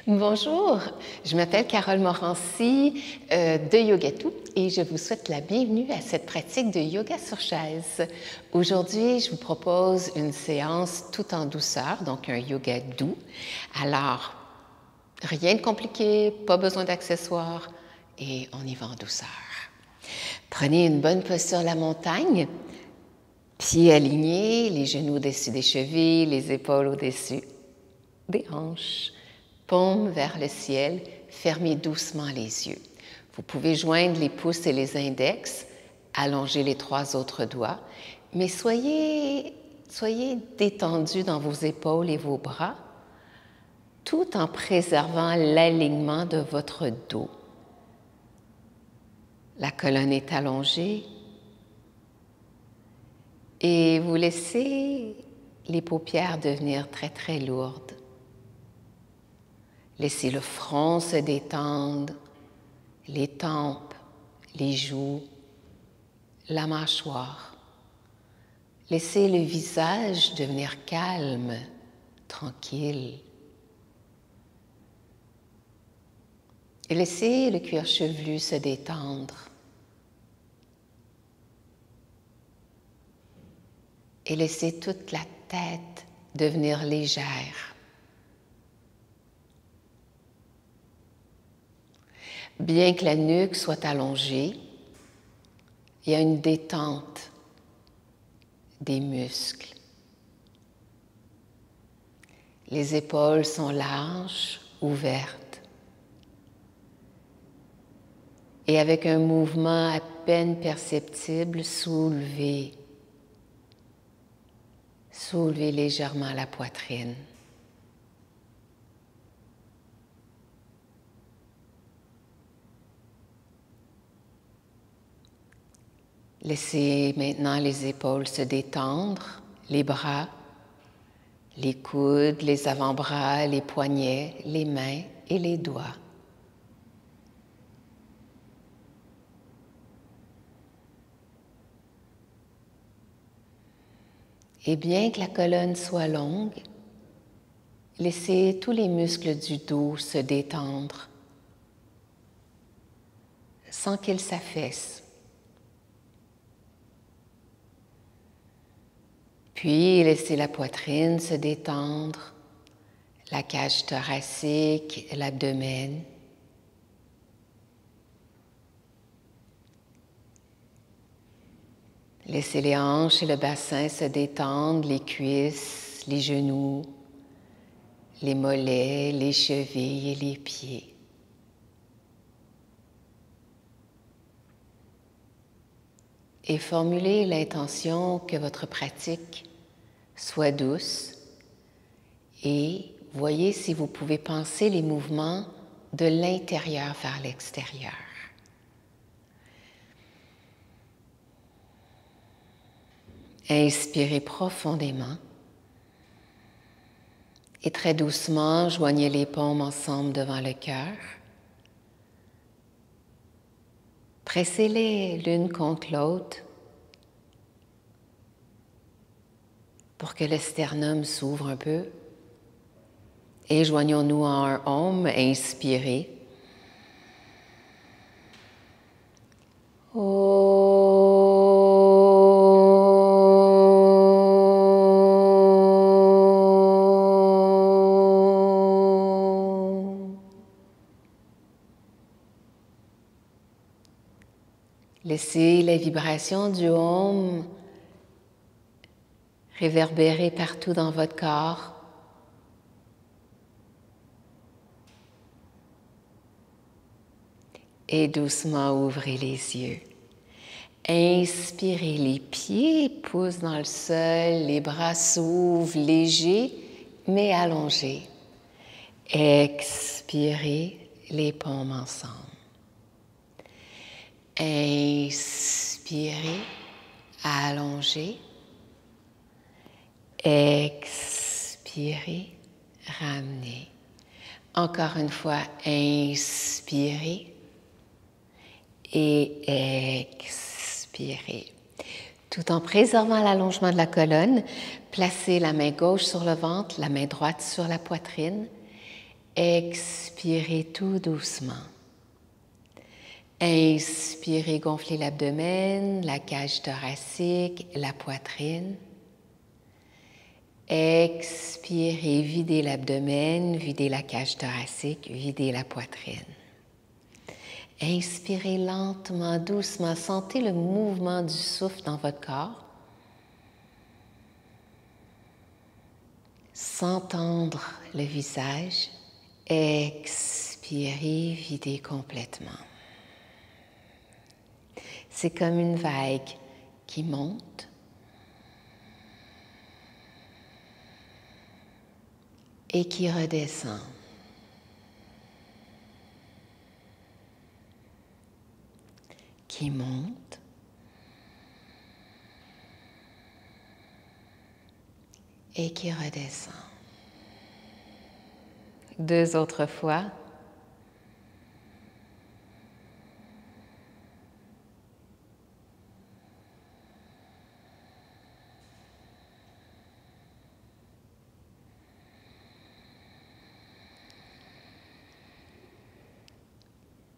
Bonjour, je m'appelle Carole Morancy de Yogatou et je vous souhaite la bienvenue à cette pratique de yoga sur chaise. Aujourd'hui, je vous propose une séance tout en douceur, donc un yoga doux. Alors, rien de compliqué, pas besoin d'accessoires et on y va en douceur. Prenez une bonne posture à la montagne, pieds alignés, les genoux au-dessus des chevilles, les épaules au-dessus des hanches. Paume vers le ciel, fermez doucement les yeux. Vous pouvez joindre les pouces et les index, allonger les trois autres doigts, mais soyez détendus dans vos épaules et vos bras, tout en préservant l'alignement de votre dos. La colonne est allongée et vous laissez les paupières devenir très, très lourdes. Laissez le front se détendre, les tempes, les joues, la mâchoire. Laissez le visage devenir calme, tranquille. Et laissez le cuir chevelu se détendre. Et laissez toute la tête devenir légère. Bien que la nuque soit allongée, il y a une détente des muscles. Les épaules sont larges, ouvertes. Et avec un mouvement à peine perceptible, soulevez légèrement la poitrine. Laissez maintenant les épaules se détendre, les bras, les coudes, les avant-bras, les poignets, les mains et les doigts. Et bien que la colonne soit longue, laissez tous les muscles du dos se détendre sans qu'ils s'affaissent. Puis, laissez la poitrine se détendre, la cage thoracique, l'abdomen. Laissez les hanches et le bassin se détendre, les cuisses, les genoux, les mollets, les chevilles et les pieds. Et formulez l'intention que votre pratique soit douce et voyez si vous pouvez penser les mouvements de l'intérieur vers l'extérieur. Inspirez profondément et très doucement, joignez les paumes ensemble devant le cœur. Pressez-les l'une contre l'autre pour que le sternum s'ouvre un peu. Et joignons-nous en un Om, inspirez. Laissez la vibration du Om réverbérer partout dans votre corps. Et doucement ouvrez les yeux. Inspirez, les pieds poussent dans le sol, les bras s'ouvrent légers mais allongés. Expirez, les paumes ensemble. Inspirez, allongez. Expirez, ramenez. Encore une fois, inspirez et expirez. Tout en préservant l'allongement de la colonne, placez la main gauche sur le ventre, la main droite sur la poitrine Expirez tout doucement. Inspirez, gonflez l'abdomen, la cage thoracique, la poitrine. Expirez, videz l'abdomen, videz la cage thoracique, videz la poitrine. Inspirez lentement, doucement, sentez le mouvement du souffle dans votre corps. Sans tendre le visage, expirez, videz complètement. C'est comme une vague qui monte et qui redescend. Qui monte et qui redescend. 2 autres fois.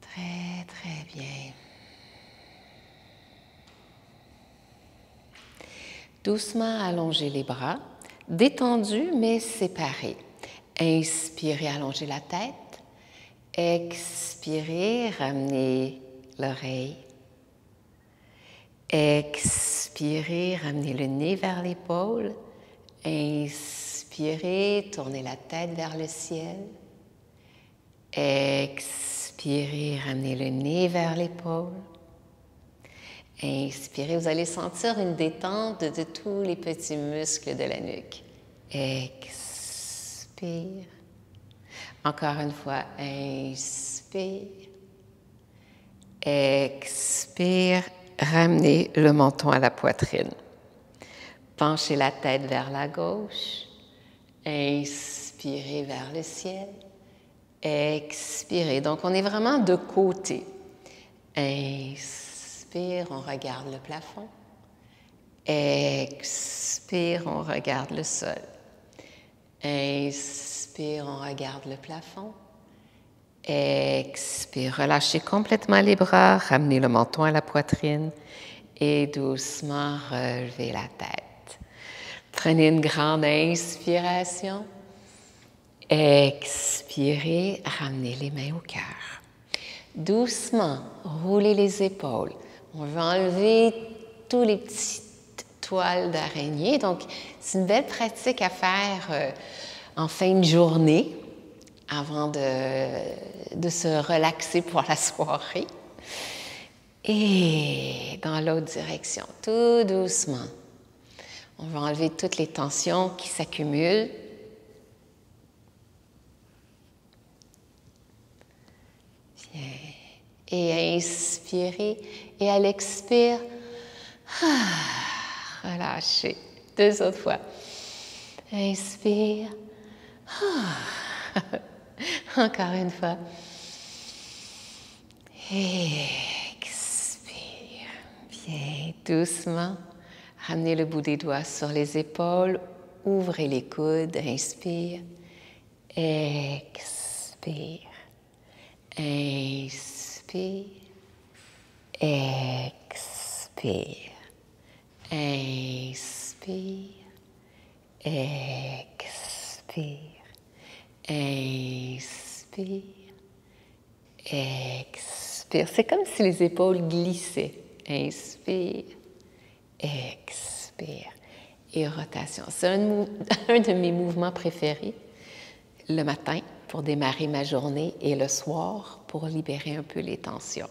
Très, très bien. Doucement allongez les bras, détendus mais séparés. Inspirez, allongez la tête. Expirez, ramenez l'oreille. Expirez, ramenez le nez vers l'épaule. Inspirez, tournez la tête vers le ciel. Expirez, ramenez le nez vers l'épaule. Inspirez, vous allez sentir une détente de tous les petits muscles de la nuque. Expire. Encore une fois, inspire. Expire. Ramenez le menton à la poitrine. Penchez la tête vers la gauche. Inspirez vers le ciel. Expirez. Donc, on est vraiment de côté. Inspire, on regarde le plafond. Expire, on regarde le sol. Inspire, on regarde le plafond. Expire, relâchez complètement les bras, ramenez le menton à la poitrine et doucement relevez la tête. Prenez une grande inspiration. Expirez, ramenez les mains au cœur. Doucement, roulez les épaules. On va enlever tous les petites toiles d'araignée. Donc, c'est une belle pratique à faire en fin de journée avant de se relaxer pour la soirée. Et dans l'autre direction, tout doucement. On va enlever toutes les tensions qui s'accumulent. Bien. Et inspirez. Et à l'expire, relâchez. 2 autres fois. Inspire. Encore une fois. Expire. Bien, doucement. Ramenez le bout des doigts sur les épaules. Ouvrez les coudes. Inspire. Expire. Inspire. Expire. Inspire. Expire. Inspire. Expire. C'est comme si les épaules glissaient. Inspire. Expire. Et rotation. C'est un de mes mouvements préférés le matin pour démarrer ma journée et le soir pour libérer un peu les tensions.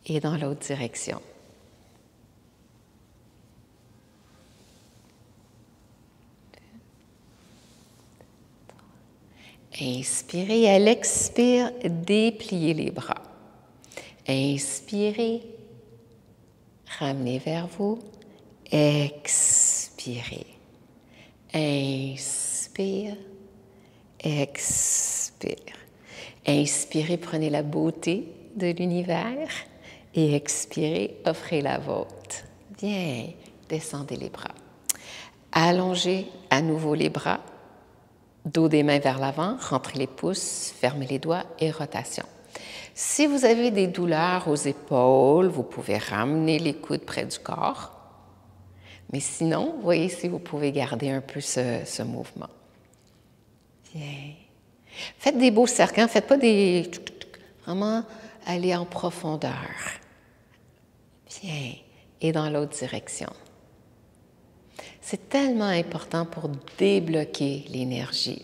Et dans l'autre direction. Inspirez, à l'expire, dépliez les bras. Inspirez, ramenez vers vous. Expirez. Inspire, expire. Inspirez, prenez la beauté de l'univers et expirez, offrez la vôtre. Bien, descendez les bras. Allongez à nouveau les bras. Dos des mains vers l'avant, rentrez les pouces, fermez les doigts et rotation. Si vous avez des douleurs aux épaules, vous pouvez ramener les coudes près du corps. Mais sinon, voyez si vous pouvez garder un peu ce mouvement. Bien. Faites des beaux cercles, hein? Faites pas des... Vraiment, allez en profondeur. Bien. Et dans l'autre direction. C'est tellement important pour débloquer l'énergie.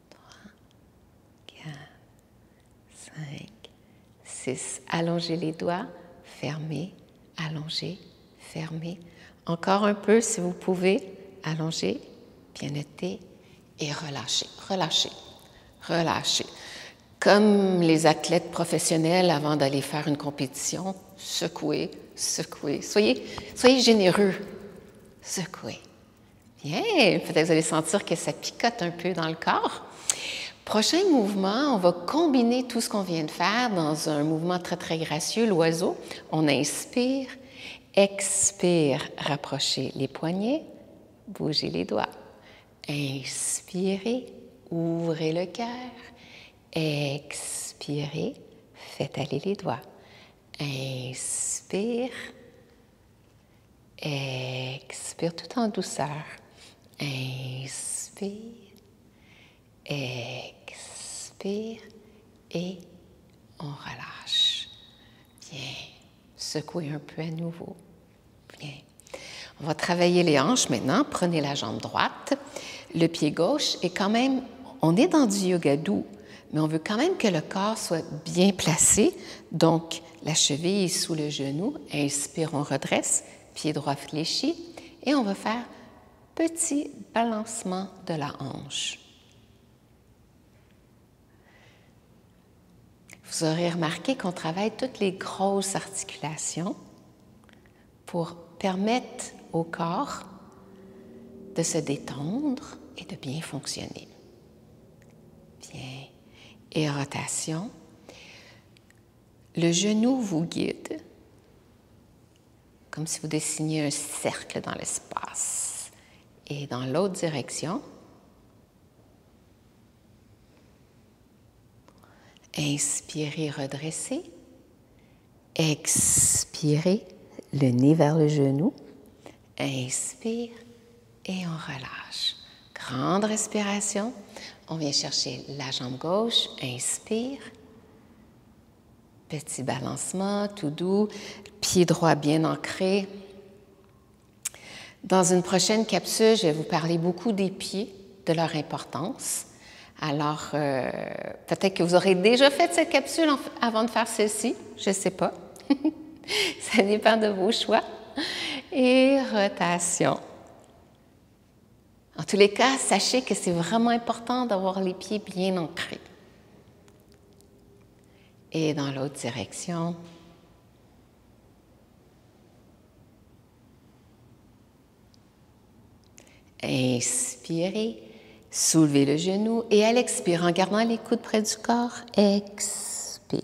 3, 4, 5, 6. Allongez les doigts, fermez, allongez, fermez. Encore un peu si vous pouvez. Allongez, bien noté et relâchez, relâchez, relâchez. Comme les athlètes professionnels avant d'aller faire une compétition, secouez, secouez. Soyez généreux. Secouez. Bien, peut-être que vous allez sentir que ça picote un peu dans le corps. Prochain mouvement, on va combiner tout ce qu'on vient de faire dans un mouvement très, très gracieux, l'oiseau. On inspire, expire, rapprochez les poignets, bougez les doigts. Inspirez, ouvrez le cœur. Expirez, faites aller les doigts. Inspire. Expire tout en douceur. Inspire. Expire. Et on relâche. Bien. Secouez un peu à nouveau. Bien. On va travailler les hanches maintenant. Prenez la jambe droite. Le pied gauche est quand même... On est dans du yoga doux, mais on veut quand même que le corps soit bien placé. Donc, la cheville est sous le genou. Inspire, on redresse. Pied droit fléchi. Et on va faire petit balancement de la hanche. Vous aurez remarqué qu'on travaille toutes les grosses articulations pour permettre au corps de se détendre et de bien fonctionner. Bien. Et rotation. Le genou vous guide, comme si vous dessiniez un cercle dans l'espace. Et dans l'autre direction, inspirez, redressez. Expirez, le nez vers le genou. Inspire et on relâche. Grande respiration. On vient chercher la jambe gauche. Inspire. Petit balancement, tout doux. Pied droit bien ancré. Dans une prochaine capsule, je vais vous parler beaucoup des pieds, de leur importance. Alors, peut-être que vous aurez déjà fait cette capsule avant de faire celle-ci. Je ne sais pas. Ça dépend de vos choix. Et rotation. En tous les cas, sachez que c'est vraiment important d'avoir les pieds bien ancrés. Et dans l'autre direction. Inspirez, soulevez le genou et à l'expire, en gardant les coudes près du corps, expire.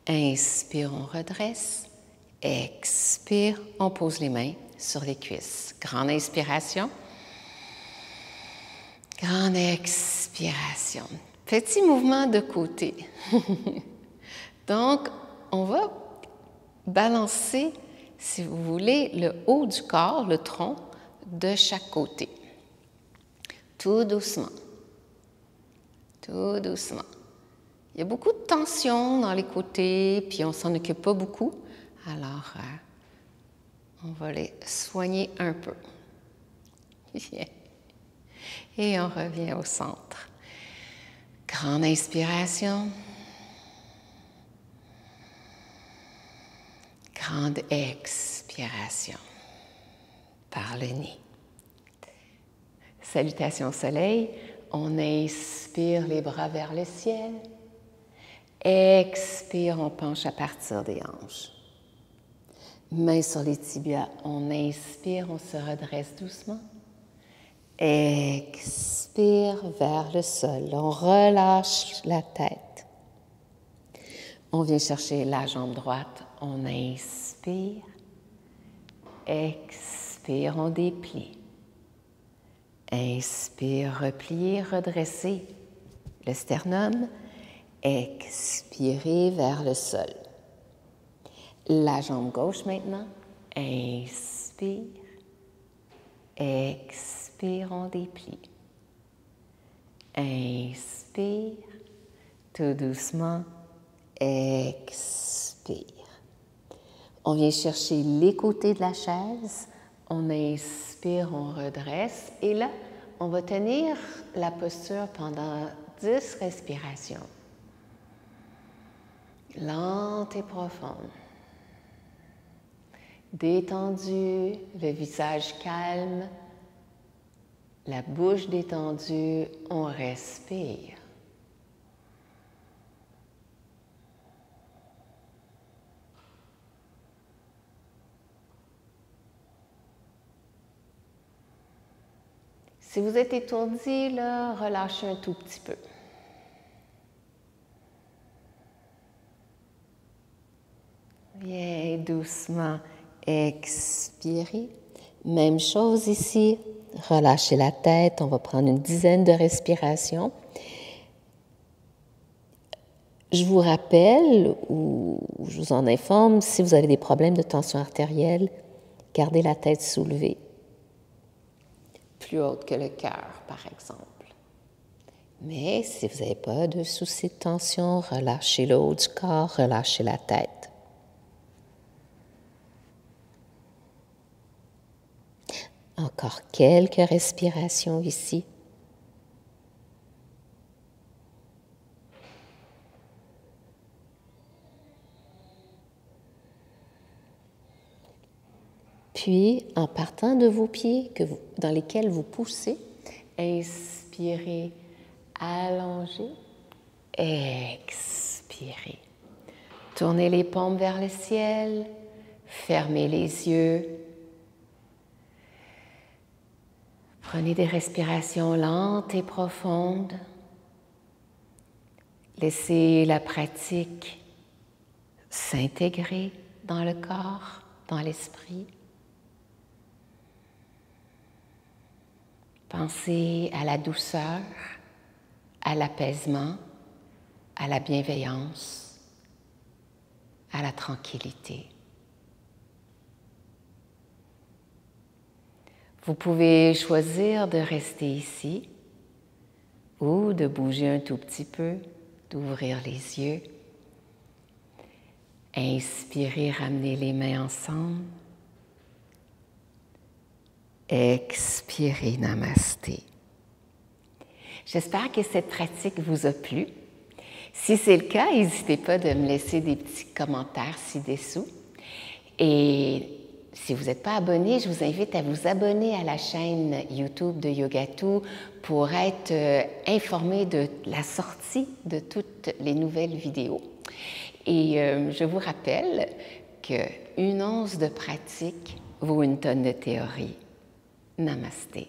Inspire, on redresse. Expire, on pose les mains sur les cuisses. Grande inspiration. Grande expiration. Petit mouvement de côté. Donc, on va balancer, si vous voulez, le haut du corps, le tronc, de chaque côté. Tout doucement. Tout doucement. Il y a beaucoup de tension dans les côtés, puis on ne s'en occupe pas beaucoup. Alors, on va les soigner un peu. Et on revient au centre. Grande inspiration. Grande expiration. Par le nez. Salutations au soleil. On inspire les bras vers le ciel. Expire, on penche à partir des hanches. Mains sur les tibias. On inspire, on se redresse doucement. Expire vers le sol. On relâche la tête. On vient chercher la jambe droite. On inspire. Expire, on déplie. Inspire, replier, redresser le sternum. Expirez vers le sol. La jambe gauche maintenant. Inspire. Expire, on déplie. Inspire. Tout doucement. Expire. On vient chercher les côtés de la chaise. On inspire, on redresse. Et là, on va tenir la posture pendant 10 respirations. Lente et profonde. Détendu, le visage calme, la bouche détendue, on respire. Si vous êtes étourdi, là, relâchez un tout petit peu. Bien doucement, expirez. Même chose ici, relâchez la tête, on va prendre une dizaine de respirations. Je vous rappelle ou je vous en informe, si vous avez des problèmes de tension artérielle, gardez la tête soulevée. Plus haute que le cœur, par exemple. Mais si vous n'avez pas de souci de tension, relâchez le haut du corps, relâchez la tête. Encore quelques respirations ici. Puis, en partant de vos pieds dans lesquels vous poussez, inspirez, allongez, expirez. Tournez les paumes vers le ciel, fermez les yeux. Prenez des respirations lentes et profondes. Laissez la pratique s'intégrer dans le corps, dans l'esprit. Pensez à la douceur, à l'apaisement, à la bienveillance, à la tranquillité. Vous pouvez choisir de rester ici ou de bouger un tout petit peu, d'ouvrir les yeux. Inspirez, ramenez les mains ensemble. Expirez, namasté. J'espère que cette pratique vous a plu. Si c'est le cas, n'hésitez pas de me laisser des petits commentaires ci-dessous. Et si vous n'êtes pas abonné, je vous invite à vous abonner à la chaîne YouTube de Yogatou pour être informé de la sortie de toutes les nouvelles vidéos. Et je vous rappelle qu'une once de pratique vaut une tonne de théorie. Namasté.